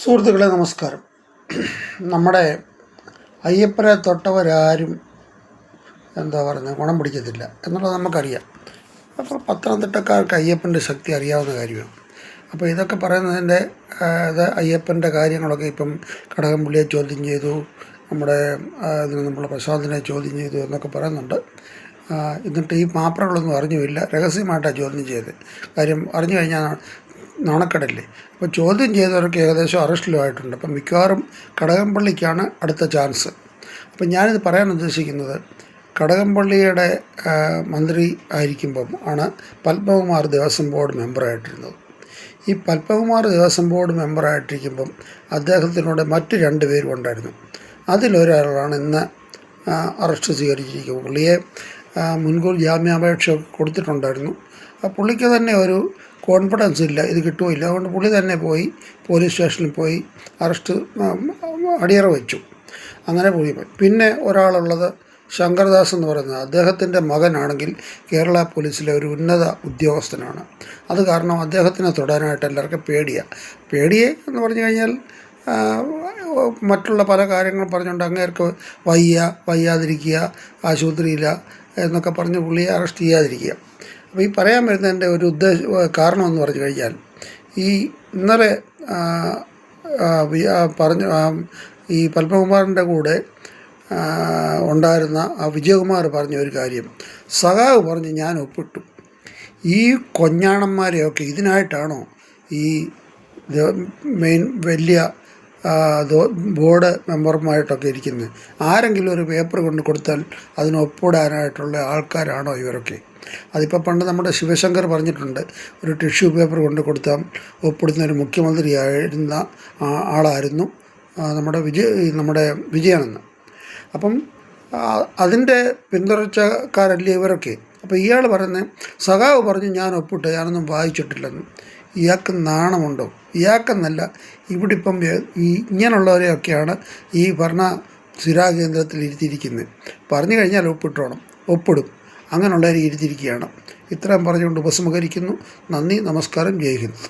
സുഹൃത്തുക്കളെ നമസ്കാരം. നമ്മുടെ അയ്യപ്പനെ തൊട്ടവരാരും ഗുണം പിടിക്കത്തില്ല എന്നുള്ളത് നമുക്കറിയാം. അപ്പോൾ പത്തനംതിട്ടക്കാർക്ക് അയ്യപ്പൻ്റെ ശക്തി അറിയാവുന്ന കാര്യമാണ്. അപ്പോൾ ഇതൊക്കെ പറയുന്നതിൻ്റെ അയ്യപ്പൻ്റെ കാര്യങ്ങളൊക്കെ ഇപ്പം കടകംപള്ളിയെ ചോദ്യം ചെയ്തു, നമ്മുടെ ഇതിന് നമ്മളെ പ്രശാന്തിനെ ചോദ്യം ചെയ്തു എന്നൊക്കെ പറയുന്നുണ്ട്. എന്നിട്ട് ഈ മാപ്രകളൊന്നും അറിഞ്ഞുമില്ല, രഹസ്യമായിട്ടാണ് ചോദ്യം ചെയ്തത്. കാര്യം അറിഞ്ഞു കഴിഞ്ഞാൽ നാണക്കേടല്ലേ. അപ്പോൾ ചോദ്യം ചെയ്തവർക്ക് ഏകദേശം അറസ്റ്റിലുമായിട്ടുണ്ട്. അപ്പം മിക്കവാറും കടകംപള്ളിക്കാണ് അടുത്ത ചാൻസ്. അപ്പം ഞാനിത് പറയാൻ ഉദ്ദേശിക്കുന്നത്, കടകംപള്ളിയുടെ മന്ത്രി ആയിരിക്കുമ്പം ആണ് പത്മകുമാർ ദേവസ്വം ബോർഡ് മെമ്പറായിട്ടിരുന്നത്. ഈ പത്മകുമാർ ദേവസ്വം ബോർഡ് മെമ്പറായിട്ടിരിക്കുമ്പം അദ്ദേഹത്തിനോട് മറ്റ് 2 പേരും ഉണ്ടായിരുന്നു. അതിലൊരാളാണ് ഇന്ന് അറസ്റ്റ് സ്വീകരിച്ചിരിക്കുന്നത്. പുള്ളിയെ മുൻകൂർ ജാമ്യാപേക്ഷ കൊടുത്തിട്ടുണ്ടായിരുന്നു. ആ പുള്ളിക്ക് തന്നെ ഒരു കോൺഫിഡൻസ് ഇല്ല, ഇത് കിട്ടുമില്ല. അതുകൊണ്ട് പുള്ളി തന്നെ പോയി പോലീസ് സ്റ്റേഷനിൽ പോയി അറസ്റ്റ് അടിയറ വെച്ചു. അങ്ങനെ പോയി. പിന്നെ ഒരാളുള്ളത് ശങ്കർദാസ് എന്ന് പറയുന്നത്, അദ്ദേഹത്തിൻ്റെ മകനാണെങ്കിൽ കേരള പോലീസിലെ ഒരു ഉന്നത ഉദ്യോഗസ്ഥനാണ്. അത് കാരണം അദ്ദേഹത്തിനെ തൊടാനായിട്ട് എല്ലാവർക്കും പേടിയെ എന്ന് പറഞ്ഞു കഴിഞ്ഞാൽ മറ്റുള്ള പല കാര്യങ്ങൾ പറഞ്ഞുകൊണ്ട് അങ്ങേർക്ക് വയ്യാതിരിക്കുക, ആശുപത്രിയില്ല എന്നൊക്കെ പറഞ്ഞ് പുള്ളിയെ അറസ്റ്റ് ചെയ്യാതിരിക്കുക. അപ്പോൾ ഈ പറയാൻ വരുന്നതിൻ്റെ ഒരു കാരണമെന്ന് പറഞ്ഞു കഴിഞ്ഞാൽ, ഈ ഇന്നലെ ഈ പത്മകുമാറിൻ്റെ കൂടെ ഉണ്ടായിരുന്ന വിജയകുമാർ പറഞ്ഞ ഒരു കാര്യം, സഖാവ് പറഞ്ഞ് ഞാൻ ഒപ്പിട്ടു. ഈ കൊഞ്ഞാണന്മാരെയൊക്കെ ഇതിനായിട്ടാണോ ഈ മെയിൻ വലിയ ബോർഡ് മെമ്പർമാരായിട്ടൊക്കെ ഇരിക്കുന്നത്? ആരെങ്കിലും ഒരു പേപ്പർ കൊണ്ട് കൊടുത്താൽ അതിന് ഒപ്പിടാനായിട്ടുള്ള ആൾക്കാരാണോ ഇവരൊക്കെ? അതിപ്പോൾ പണ്ട് നമ്മുടെ ശിവശങ്കർ പറഞ്ഞിട്ടുണ്ട്, ഒരു ടിഷ്യൂ പേപ്പർ കൊണ്ട് കൊടുത്താൽ ഒപ്പിടുന്ന ഒരു മുഖ്യമന്ത്രിയായിരുന്ന ആളായിരുന്നു നമ്മുടെ വിജയനെന്ന്. അപ്പം അതിൻ്റെ പിന്തുടർച്ചക്കാരല്ലേ ഇവരൊക്കെ. അപ്പോൾ ഇയാൾ പറയുന്നത്, സഖാവ് പറഞ്ഞ് ഞാൻ ഒപ്പിട്ട്, ഞാനൊന്നും വായിച്ചിട്ടില്ലെന്ന്. ഇയാൾക്ക് നാണമുണ്ടോ? ഇയാൾക്കെന്നല്ല, ഇവിടെ ഇപ്പം ഇങ്ങനെയുള്ളവരെയൊക്കെയാണ് ഈ ഭരണ സ്ഥിരാകേന്ദ്രത്തിൽ ഇരുത്തിയിരിക്കുന്നത്. പറഞ്ഞു കഴിഞ്ഞാൽ ഒപ്പിടും. അങ്ങനെയുള്ളവരെ ഇരുത്തിയിരിക്കുകയാണ്. ഇത്രയും പറഞ്ഞുകൊണ്ട് ഉപസംഹരിക്കുന്നു. നന്ദി, നമസ്കാരം, ജയ് ഹിന്ദ്.